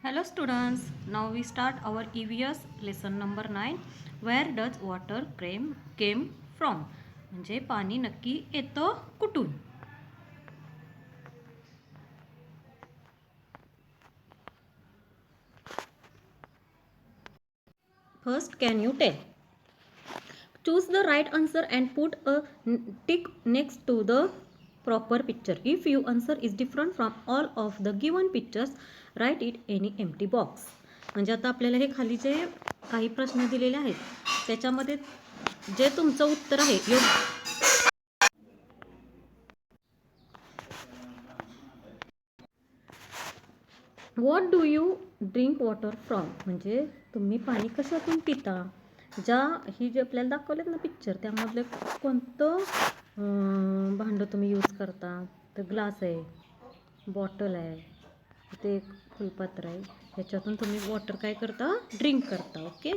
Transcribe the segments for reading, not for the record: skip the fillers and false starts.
Hello students, now we start our EVS lesson number 9. Where does water came from? म्हणजे पाणी नक्की येतं कुठून? First, can you tell? Choose the right answer and put a tick next to the proper picture. If your answer is different from all of the given pictures, write it any empty box. म्हणजे आता आपल्याला हे खाली जे काही प्रश्न दिलेले आहेत त्याच्यामध्ये जे तुमचं उत्तर आहे what do you drink water from म्हणजे तुम्ही पाणी कशातून पिता. ज्या ही जे आपल्याला दाखवलेत ना पिक्चर त्यामधले कोणतं भांडं तुम्ही यूज करता. तर ग्लास आहे, बॉटल आहे, ते एक फुलपात्र आहे, ह्याच्यातून तुम्ही वॉटर काय करता, ड्रिंक करता. ओके.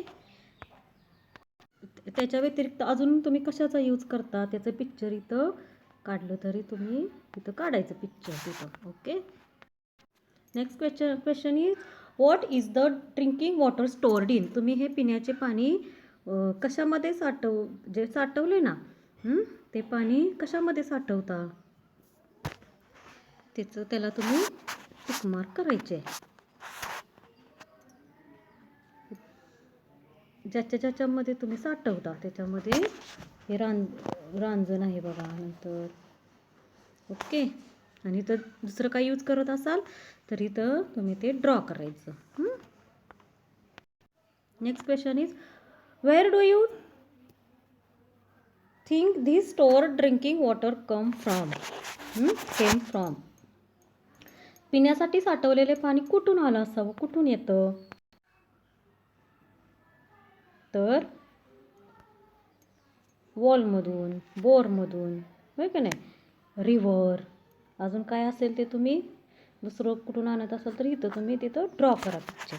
त्याच्या व्यतिरिक्त अजून तुम्ही कशाचा यूज करता त्याचं पिक्चर इथं काढलं तरी तुम्ही इथं काढायचं पिक्चर तिथं. Okay. Next question is what is the drinking water stored in. तुम्ही हे पिण्याचे पाणी कशामध्ये जे साठवले ना ते पाणी कशामध्ये साठवता त्याला तुम्ही टिक मार्क करायचे. ज्याच्यामध्ये तुम्ही साठवता त्याच्यामध्ये हे रांजण आहे बघा. नंतर ओके. आणि तर दुसरं काही यूज करत असाल तर इथं तुम्ही ते ड्रॉ करायचं. Next question is where do you think this store drinking water came from. पिण्यासाठी साठवलेले पाणी कुठून आलं असावं, कुठून येतं. तर वॉलमधून, बोरमधून, होय का नाही, रिव्हर, अजून काय असेल ते तुम्ही दुसरं कुठून आणत असाल तर इथं तुम्ही तिथं ड्रॉ करा picture.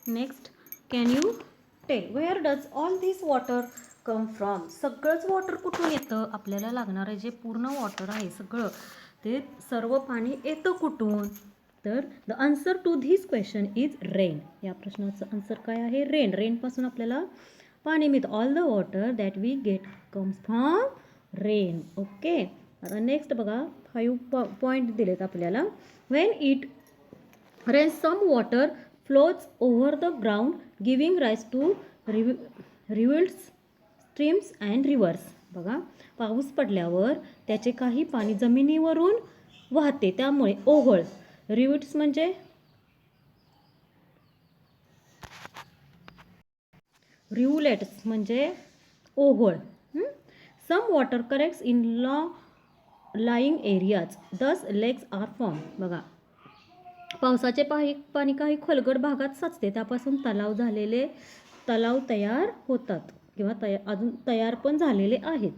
Next, can you tell where does all this water come from. सगळंच वॉटर कुठून येतं. आपल्याला लागणारं जे पूर्ण वॉटर आहे सगळं ते सर्व पाणी येतं कुठून. तर the answer to this question is rain. या प्रश्नाचं आन्सर काय आहे, रेन. रेनपासून आपल्याला पाणी मिळतं. All the water that we get comes from rain. Okay. आता नेक्स्ट बघा 5 पॉईंट दिलेत आपल्याला. When it rains some water flows over the ground giving rise to rivers, streams and rivers. बघा, पाऊस पडल्यावर त्याचे काही पाणी जमिनीवरून वाहते त्यामुळे ओहळ. रिव्हर्स म्हणजे रिव्हलेट्स म्हणजे ओहळ. Some water collects in lying areas thus lakes R form. बघा, पावसाचे पाणी काही खोलगट भागात साचते त्यापासून तलाव तयार होतात किंवा अजून तयार पण झालेले आहेत.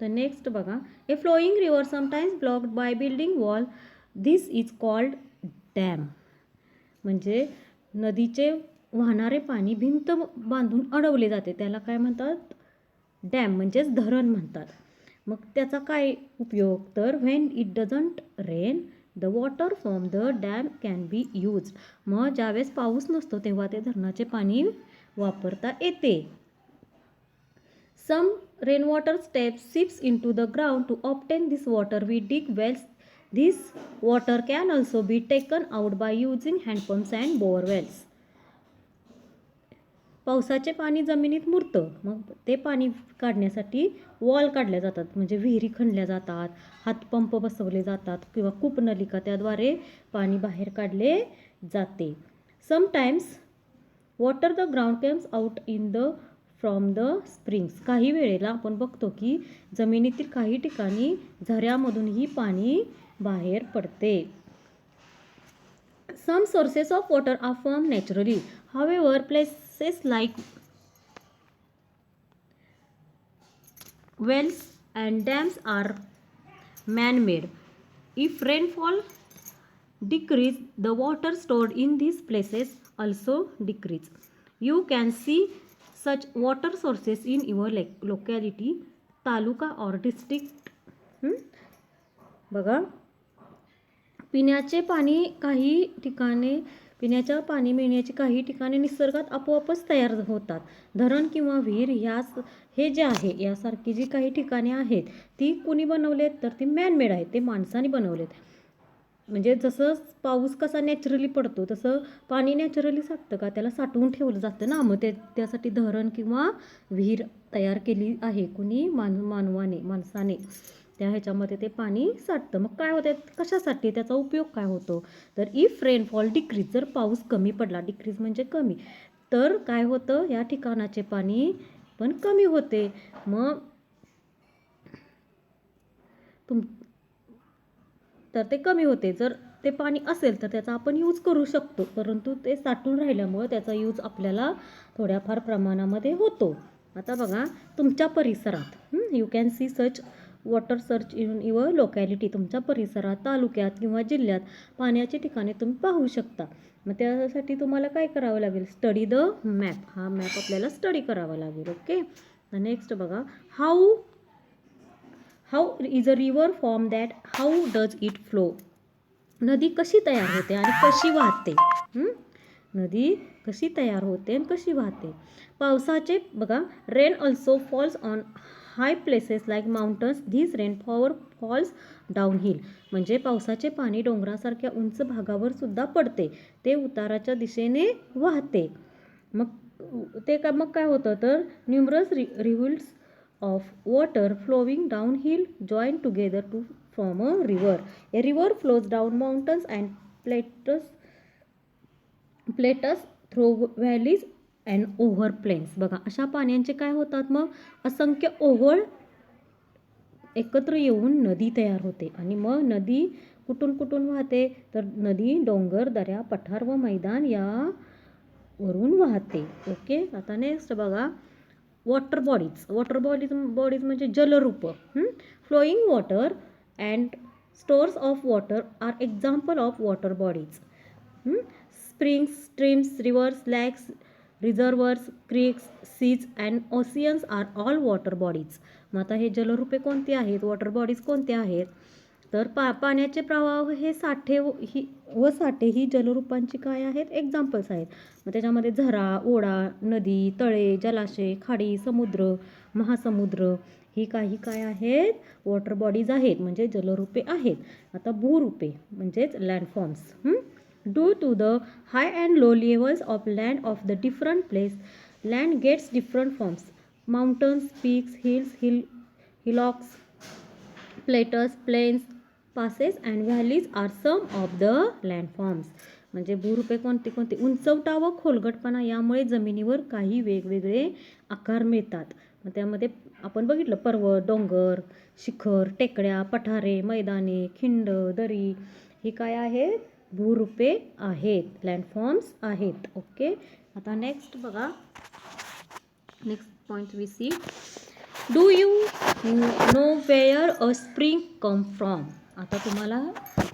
तर नेक्स्ट बघा, a flowing river sometimes blocked by building wall this is called dam. म्हणजे नदीचे वाहणारे पाणी भिंत बांधून अडवले जाते त्याला काय म्हणतात, डॅम म्हणजेच धरण म्हणतात. मग त्याचा काय उपयोग, तर when it doesn't rain the water from the dam can be use. मग ज्यावेळेस पाऊस नसतो तेव्हा ते धरणाचे पाणी वापरता येते. Some rain water seeps into the ground. To obtain this water we dig wells. This water can also be taken out by using handpumps and bore wells. पावसाचे पाणी जमिनीत मुरतं. मग ते पाणी काढण्यासाठी वॉल काढल्या जातात म्हणजे विहिरी खणल्या जातात, हातपंप बसवले जातात किंवा कूपनलिका त्याद्वारे पाणी बाहेर काढले जाते. Sometimes water the ground comes out in the from the springs. काही वेळेला आपण बघतो की जमिनीतील काही ठिकाणी झऱ्यामधूनही पाणी बाहेर पडते. Some sources of water are formed naturally. However, places like wells and dams are man-made. If rainfall decrease, the water stored in these places also decrease. You can see such water sources in your locality, taluka or district. बघा, पिण्याचे पाणी काही ठिकाणी पिण्याच्या पाणी मिळण्याची काही ठिकाणी निसर्गात आपोआपच तयार होतात. धरण किंवा विहीर हे जे आहे यासारखी जी काही ठिकाणे आहेत ती कुणी बनवलेत तर ती मॅनमेड आहेत, ते माणसाने बनवलेत. म्हणजे जसं पाऊस कसा नॅचरली पडतो तसं पाणी नॅचरली साठतं का, त्याला साठवून ठेवलं जातं ना. मग त्यासाठी धरण किंवा विहीर तयार केली आहे कुणी, माणसाने. त्या ह्याच्यामध्ये ते पाणी साठतं. मग काय होतं, कशासाठी त्याचा उपयोग काय होतो, तर इफ रेनफॉल डिक्रीज, जर पाऊस कमी पडला, डिक्रीज म्हणजे कमी, तर काय होतं, या ठिकाणाचे पाणी पण कमी होते. मग तर ते कमी होते. जर ते पाणी असेल तर त्याचा आपण यूज करू शकतो, परंतु ते साठून राहिल्यामुळं त्याचा यूज आपल्याला थोड्याफार प्रमाणामध्ये होतो. आता बघा, तुमच्या परिसरात you can see such water search in your locality. तुमच्या परिसरात, तालुक्यात किंवा जिल्ह्यात पाण्याची ठिकाणे तुम्ही पाहू शकता. मग त्यासाठी तुम्हाला काय करावं लागेल, स्टडी द मॅप. हा मॅप आपल्याला स्टडी करावा लागेल. ओके. नेक्स्ट बघा, how is a river form that, how does it flow. नदी कशी तयार होते आणि कशी वाहते. नदी कशी तयार होते आणि कशी वाहते. पावसाचे बघा, rain also falls on high places like mountains. This rain false down hill. म्हणजे पावसाचे पाणी डोंगरासारख्या उंच भागावर सुद्धा पडते, ते उताराच्या दिशेने वाहते. मग काय होतं तर numerous reverse of water flowing downhill join together to form a river. A river flows down mountains and plateaus through valleys and over plains. बघा, अशा पाण्यांचे काय होतात, मग असंख्य ओहोळ एकत्र येऊन नदी तयार होते. आणि मग नदी कुठून कुठून वाहते, तर नदी डोंगर, दऱ्या, पठार व मैदान यावरून वाहते. ओके. आता नेक्स्ट बघा, वॉटर बॉडीज म्हणजे जलरूप. Flowing water and stores of water are example of water bodies. Springs, streams, rivers, lakes, reservoirs, creeks, seas and oceans are all water bodies. मग आता हे जलरूपे कोणती आहेत, वॉटर बॉडीज कोणते आहेत, तर पाण्याचे प्रवाह हे साठे ही जलरूपांची काय आहेत, एक्झाम्पल्स आहेत. मग त्याच्यामध्ये झरा, ओढा, नदी, तळे, जलाशय, खाडी, समुद्र, महासमुद्र ही काही काय आहेत, वॉटर बॉडीज आहेत, म्हणजे जलरूपे आहेत. आता भूरूपे म्हणजेच landforms. Due to the high and low levels of land of the different place, land gets different forms. Mountains, peaks, hills, hillocks, plateaus, plains, passes and valleys are some of the landforms. म्हणजे भूरूपे कोणती, उंचवटा व खोलगटपणा यामुळे जमिनीवर काही वेगवेगळे आकार मिळतात. मग त्यामध्ये आपण बघितलं, पर्वत, डोंगर, शिखर, टेकड्या, पठारे, मैदाने, खिंड, दरी ही काय आहेत, भूरूपे आहेत, लँडफॉर्म्स आहेत. ओके. आता नेक्स्ट बघा, next point we see, do you know where a spring come from. आता तुम्हाला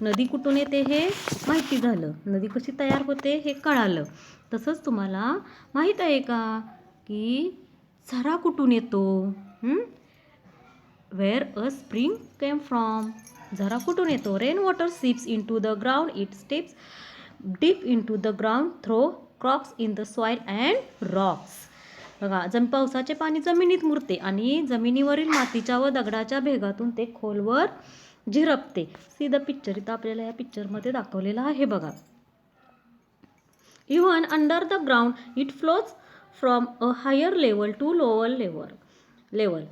नदी कुठून येते हे माहिती झालं, नदी कशी तयार होते हे कळालं. तसंच तुम्हाला माहीत आहे का की झरा कुठून येतो. Where a spring came from. झरा कुठून येतो. Rain water seeps into the ground, it steps deep into the ground through cracks in the soil and rocks. बघा, पावसाचे पाणी जमिनीत मुरते आणि जमिनीवरील मातीच्या व दगडाच्या भेगातून ते खोलवर झिरपते. See the picture. इथं आपल्याला या पिक्चरमध्ये दाखवलेलं आहे बघा. Even under the ground it flows from a higher level to lower level.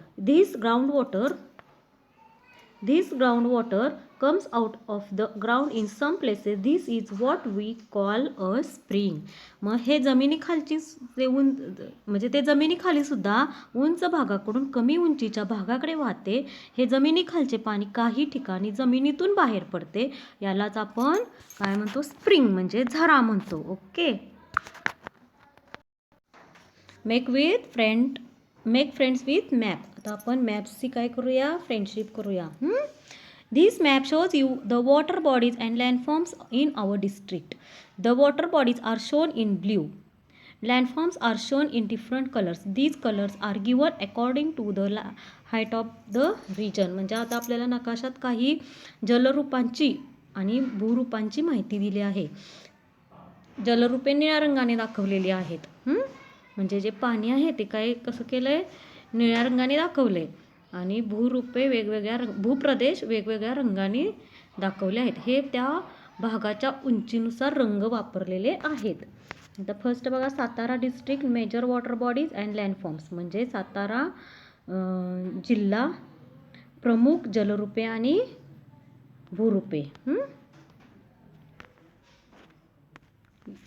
This groundwater comes out of the ground in some places. This is what we call a spring. मग हे जमिनीखालची म्हणजे ते जमिनीखाली सुद्धा उंच भागाकडून कमी उंचीच्या भागाकडे वाहते. हे जमिनीखालचे पाणी काही ठिकाणी जमिनीतून बाहेर पडते. यालाच आपण काय म्हणतो, स्प्रिंग म्हणजे झरा म्हणतो. Okay. Make friends with map. आता आपण मॅप्सची काय करूया, फ्रेंडशिप करूया. This map shows you the water bodies and landforms in our district. The water bodies are shown in blue. Landforms are shown in different colors. These colors are given according to the height of the region. म्हणजे आता आपल्याला नकाशात काही जलरूपांची आणि भूरूपांची माहिती दिली आहे. जलरूपे निळ्या रंगाने दाखवलेली आहेत. म्हणजे जे पाणी आहे ते काय कसं केलं आहे, निळ्या रंगाने दाखवलं आहे. आणि भूरूपे भूप्रदेश वेगवेगळ्या रंगाने दाखवले आहेत. हे त्या भागाच्या उंचीनुसार रंग वापरलेले आहेत. आता फर्स्ट बघा, Satara district major water bodies and landforms, म्हणजे सातारा जिल्हा प्रमुख जलरूपे आणि भूरूपे.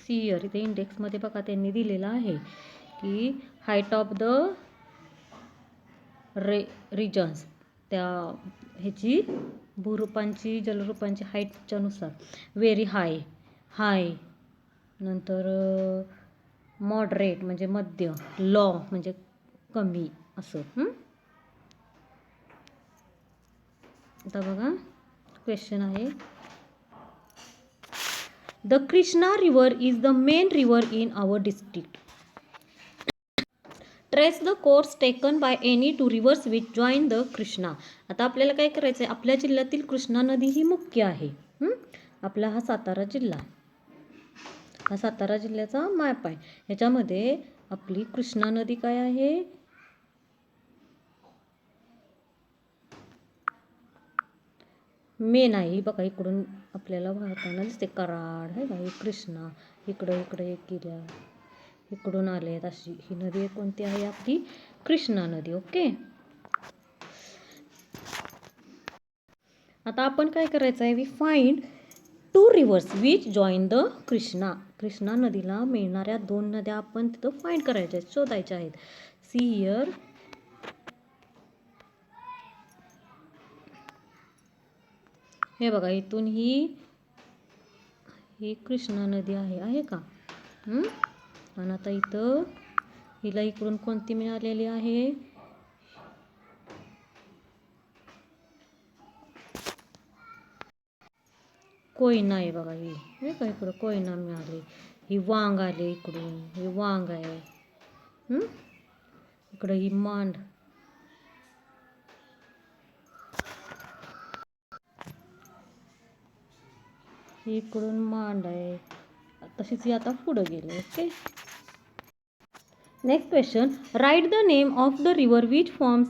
सियर इथे इंडेक्समध्ये बघा त्यांनी दिलेलं आहे की हाईट ऑफ द रिजन्स, त्या ह्याची भूरूपांची जलरूपांची हाईटच्या नुसार व्हेरी हाय, नंतर मॉडरेट म्हणजे मध्य, लॉ म्हणजे कमी असं. आता बघा क्वेश्चन आहे, the Krishna river is the main river in our district. Trace the course taken by any two rivers which join the Krishna. आता आपल्याला काय करायचं आहे, आपल्या जिल्ह्यातील कृष्णा नदी ही मुख्य आहे. आपला हा सातारा जिल्हा, हा सातारा जिल्ह्याचा मॅप आहे. ह्याच्यामध्ये आपली कृष्णा नदी काय आहे, मेन आहे. ही बघा इकडून आपल्याला वाहताना दिसते, कराड आहे बघा, कृष्णा इकडे एक गेल्या, इकडून आले आहेत अशी ही नदी कोणती आहे, आपली कृष्णा नदी. ओके. आता आपण काय करायचं आहे, we find 2 rivers which join the Krishna. Krishna नदीला मिळणाऱ्या 2 नद्या आपण तिथं फाइंड करायच्या आहेत, शोधायच्या आहेत. सी हिअर, हे बघा इथून ही कृष्णा नदी आहे का. आणि आता इथं हिला इकडून कोणती मिळालेली आहे, कोयना आहे बघा. ही हे का इकडं कोयना मिळाली. ही वांग आले इकडून, हे वांग आहे. इकडं ही मांड, इकडून मांड आहे. तशीच ही आता पुढं गेले. Okay. Next question, write the name of the river which forms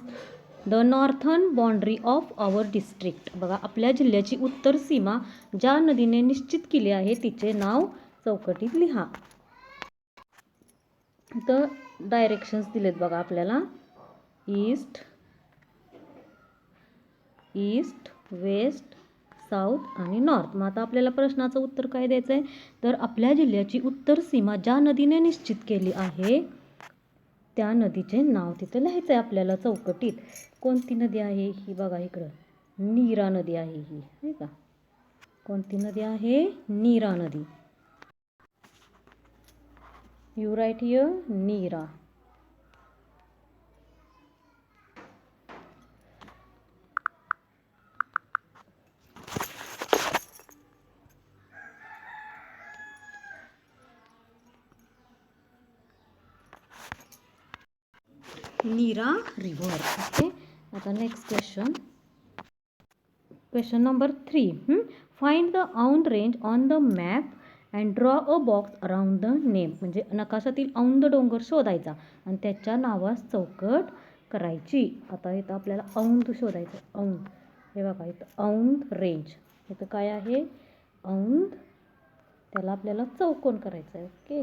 the northern boundary of our district. बघा आपल्या जिल्ह्याची उत्तर सीमा ज्या नदीने निश्चित केली आहे तिचे नाव चौकटीत लिहा. तर डायरेक्शन्स दिलेत बघा आपल्याला, ईस्ट, वेस्ट, साऊथ आणि नॉर्थ. मग आता आपल्याला प्रश्नाचं उत्तर काय द्यायचं आहे, तर आपल्या जिल्ह्याची उत्तर सीमा ज्या नदीने निश्चित केली आहे त्या नदीचे नाव तिथं लिहायचं आहे आपल्याला चौकटीत. कोणती नदी आहे ही बघा, इकडं नीरा नदी आहे ही, आहे का. कोणती नदी आहे, नीरा नदी. You write here Nira. Nira river. Okay. आता next question number 3. Find the Aundh range on the map and draw a box around the name. म्हणजे नकाशातील औंध डोंगर शोधायचा आणि त्याच्या नावास चौकट करायची. आता इथं आपल्याला औंध शोधायचं. औंध, हे बघा इथं औंध रेंज, इथं काय आहे, औंध, त्याला आपल्याला चौकोन करायचं आहे. Okay.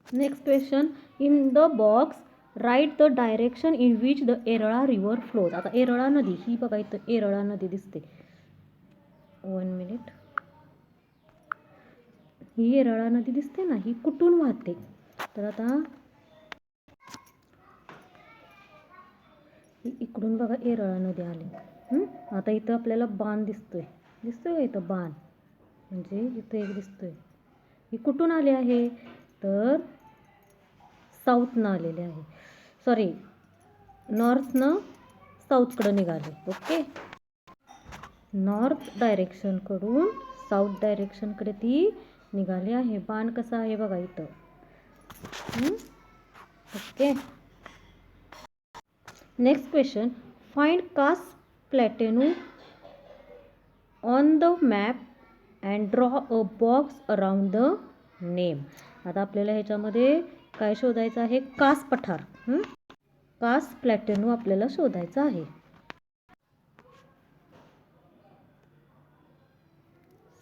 Next question, in the box write the direction in which the Yerala river flows. आता येरळा नदी ही बघा इथं येरळा नदी दिसते. 1 मिनिट. ही येरळा नदी दिसते ना, ही कुठून वाहते, तर आता इकडून बघा येरळा नदी आली. आता इथं आपल्याला बाण दिसतोय का इथं बाण, म्हणजे इथं एक दिसतोय. ही कुठून आली आहे, तर साऊथनं आलेले आहे. सॉरी, नॉर्थनं साऊथकडं निघाले. ओके. नॉर्थ डायरेक्शनकडून साऊथ डायरेक्शनकडे ती निघाली आहे. बाण कसा आहे बघा इथं. Okay. Next question, find Kas plateau on the map and draw a box around the name. आता आपल्याला ह्याच्यामध्ये काय शोधायचं आहे? कास पठार. कास प्लॅटेनू आपल्याला शोधायचं आहे.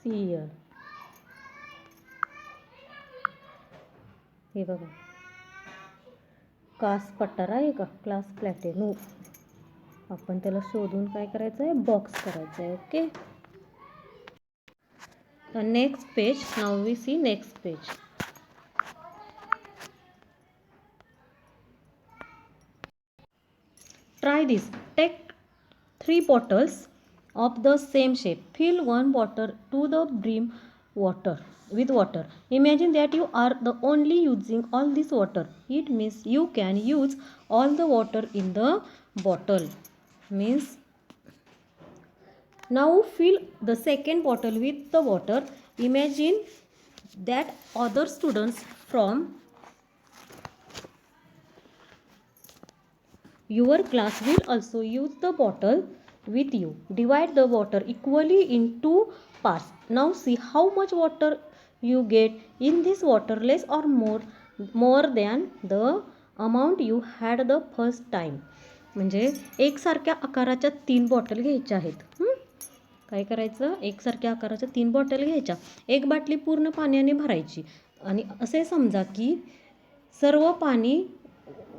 CL हे बघा, कास पठार आहे का? कास प्लॅटेनू. आपण त्याला शोधून काय करायचं आहे? बॉक्स करायचं आहे. Okay. Next page. Now we see next page. Try this. Take 3 bottles of the same shape. Fill one bottle to the brim with water. Imagine that you are the only using all this water. It means you can use all the water in the bottle. Means now fill the second bottle with the water. Imagine that other students from your class will also use the bottle with you. Divide the water equally in 2 parts. Now see how much water you get in this water, less or more than the amount you had the first time. म्हणजे एकसारख्या आकाराच्या 3 bottle घ्यायच्या आहेत. काय करायचं? एकसारख्या आकाराच्या 3 bottle घ्यायच्या. एक बाटली पूर्ण पाण्याने भरायची आणि असे समजा की सर्व पाणी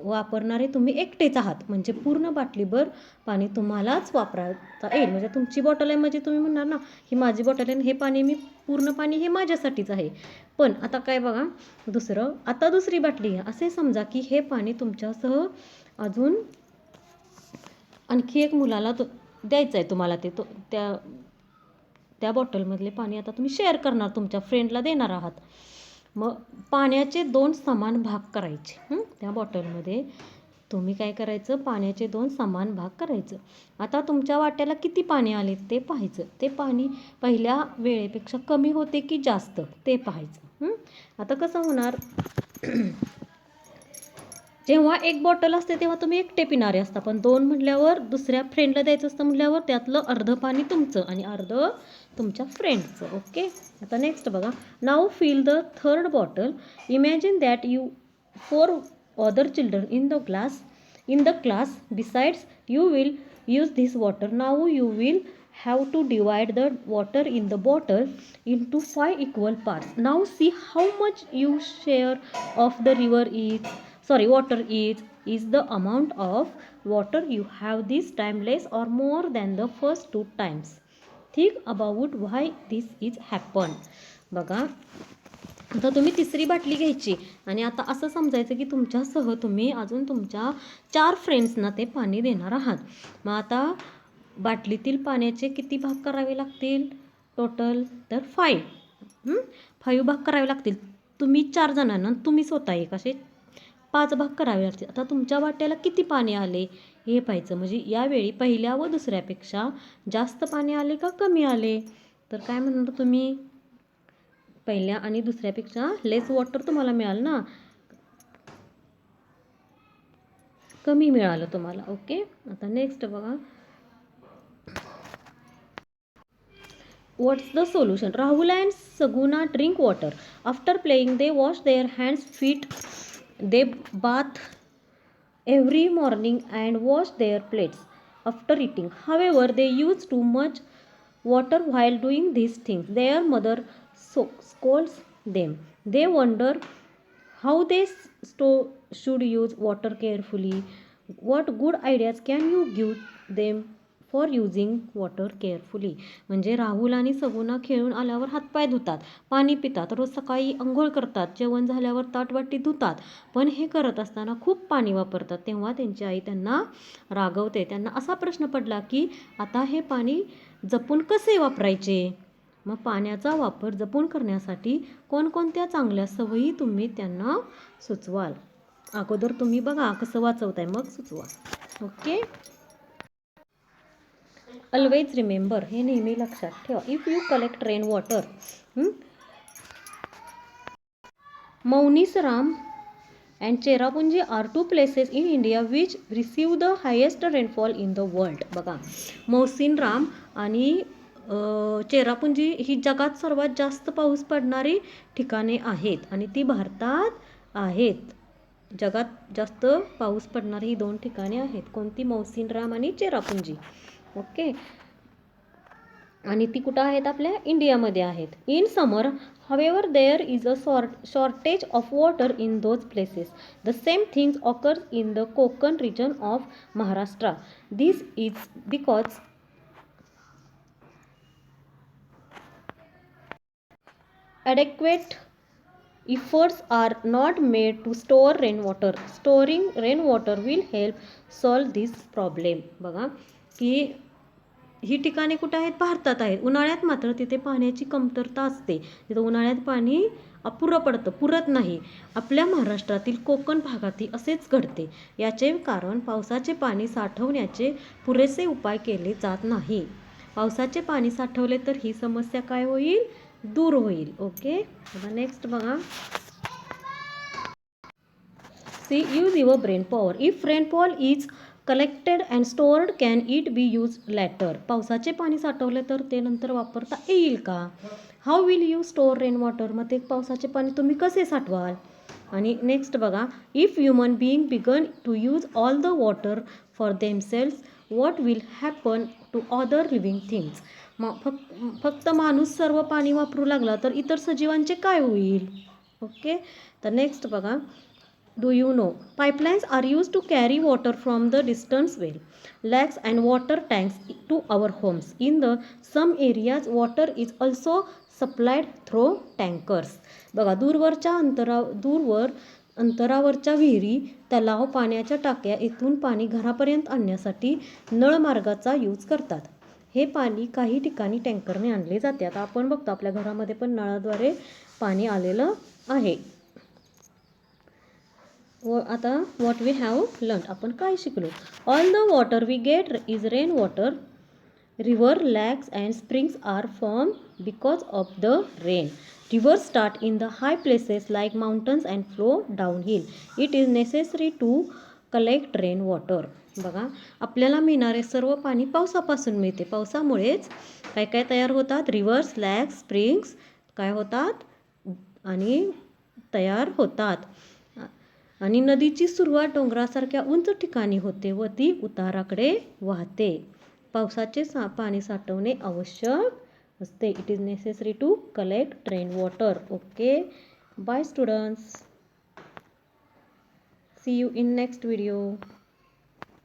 वापरणारे तुम्ही एकटेच आहात. म्हणजे पूर्ण बाटलीभर पाणी तुम्हालाच वापरायचं येईल. म्हणजे तुमची बॉटल आहे म्हणजे तुम्ही म्हणणार ना, ही माझी बॉटल आहे, हे पाणी मी पूर्ण पाणी हे माझ्यासाठीच आहे. पण आता काय बघा, दुसरं, आता दुसरी बाटली घ्या. असे समजा की हे पाणी तुमच्यासह अजून आणखी एक मुलाला द्यायचं आहे तुम्हाला. ते त्या बॉटलमधले पाणी आता तुम्ही शेअर करणार, तुमच्या फ्रेंडला देणार आहात. मग पाण्याचे 2 समान भाग करायचे. त्या बॉटलमध्ये तुम्ही काय करायचं? पाण्याचे 2 समान भाग करायचं. आता तुमच्या वाट्याला किती पाणी आले ते पाहायचं. ते पाणी पहिल्या वेळेपेक्षा कमी होते की जास्त ते पाहायचं. आता कसं होणार? जेव्हा एक बॉटल असते तेव्हा तुम्ही एकटे पिणारे असता, पण 2 म्हटल्यावर दुसऱ्या फ्रेंडला द्यायचं असतं म्हटल्यावर त्यातलं अर्ध पाणी तुमचं आणि अर्ध तुमच्या फ्रेंडचं. ओके. आता नेक्स्ट बघा. Now fill the third bottle. Imagine that you 4 other children in the class besides you will use this water. Now you will have to divide the water in the bottle into 5 equal parts. Now see how much you share of the water is the amount of water you have this time less or more than the first 2 times. Think about why this is happened. बघा, आता तुम्ही तिसरी बाटली घ्यायची आणि आता असं समजायचं की तुमच्यासह तुम्ही अजून तुमच्या 4 फ्रेंड्सना ते पाणी देणार आहात. मग आता बाटलीतील पाण्याचे किती भाग करावे लागतील टोटल? तर 5 भाग करावे लागतील. तुम्ही 4 जणांना, तुम्ही स्वतः एक असे 5 भाग करावे लागतील. आता तुमच्या वाट्याला किती पाणी आले हे पाहायचं. म्हणजे यावेळी पहिल्या व दुसऱ्यापेक्षा जास्त पाणी आले का कमी आले? तर काय म्हणणार तुम्ही? पहिल्या आणि दुसऱ्यापेक्षा लेस वॉटर तुम्हाला मिळालं ना, कमी मिळालं तुम्हाला. ओके. आता नेक्स्ट बघा. What's the solution? Rahul and Saguna drink water. After playing, they wash their hands, feet. They bath every morning and wash their plates after eating. However, they use too much water while doing these things. Their mother scolds them. They wonder how they should use water carefully. What good ideas can you give them for using water carefully? म्हणजे राहुल आणि सगुना खेळून आल्यावर हातपाय धुतात, पाणी पितात, रोज सकाळी अंघोळ करतात, जेवण झाल्यावर ताटवाटी धुतात, पण हे करत असताना खूप पाणी वापरतात. तेव्हा त्यांची आई त्यांना रागवते. त्यांना असा प्रश्न पडला की आता हे पाणी जपून कसे वापरायचे? मग पाण्याचा वापर जपून करण्यासाठी कोणकोणत्या चांगल्या सवयी तुम्ही त्यांना सुचवाल? अगोदर तुम्ही बघा कसं वाचवताय, मग सुचवा. ओके. ऑलवेज रिमेंबर, हे नेहमी लक्षात ठेवा. If you collect rain water, Mawsynram and Cherrapunji are 2 places in India which receive the highest rainfall in the world. बघा, मौसिनराम आणि चेरापुंजी ही जगात सर्वात जास्त पाऊस पडणारी ठिकाणे आहेत आणि ती भारतात आहेत. जगात जास्त पाऊस पडणारी ही 2 ठिकाणे आहेत. कोणती? मौसिनराम आणि चेरापुंजी. ओके, आणि ती कुठं आहेत? आपल्या इंडियामध्ये आहेत. In summer however there is a shortage of water in those places. The same things occurs in the Konkan region of Maharashtra. This is because adequate efforts are not made to store rainwater. Storing rainwater will help solve this problem. बघा की ही ठिकाणे कुठं आहेत? भारतात आहेत. उन्हाळ्यात मात्र तिथे पाण्याची कमतरता असते. तिथं उन्हाळ्यात पाणी अपुरं पडतं, पुरत नाही. आपल्या महाराष्ट्रातील कोकण भागातही असेच घडते. याचे कारण पावसाचे पाणी साठवण्याचे पुरेसे उपाय केले जात नाही. पावसाचे पाणी साठवले तर ही समस्या काय होईल? दूर होईल. ओके, आता नेक्स्ट बघा. See, use your brain power. If rainfall is collected and stored, can it be used later? पावसाचे पाणी साठवले तर ते नंतर वापरता येईल का? How will you store rainwater? मग ते पावसाचे पाणी तुम्ही कसे साठवाल? आणि नेक्स्ट बघा. If human being begin to use all the water for themselves, what will happen to other living things? मग फक्त माणूस सर्व पाणी वापरू लागला तर इतर सजीवांचे काय होईल? ओके, तर नेक्स्ट बघा. Do you know? Pipelines are used to carry water from the distant well, lakes and water tanks to our homes. In the some areas, water is also supplied through tankers. बघा, दूरवर अंतरावरच्या विहिरी, तलाव, पाण्याच्या टाक्या इथून पाणी घरापर्यंत आणण्यासाठी नळमार्गाचा यूज करतात. हे पाणी काही ठिकाणी टँकरने आणले जाते. आता आपण बघतो आपल्या घरामध्ये पण नळाद्वारे पाणी आलेलं आहे. आता what we have learned, आपण काय शिकलो? All the water we get is rain water. River, lakes and springs are formed because of the rain. Rivers start in the high places like mountains and flow downhill. It is necessary to collect rain water. बघा, आपल्याला मिळणारे सर्व पाणी पावसापासून मिळते. पावसामुळेच काय काय तयार होतात? रिव्हर्स, लॅक्स, स्प्रिंग्स काय होतात आणि तयार होतात. आणि नदीची सुरुवात डोंगरासारख्या उंच ठिकाणी होते व ती उताराकडे वाहते. पावसाचे पाणी साठवणे आवश्यक असते. It is necessary to collect rain water. Okay, bye students. See you in next video.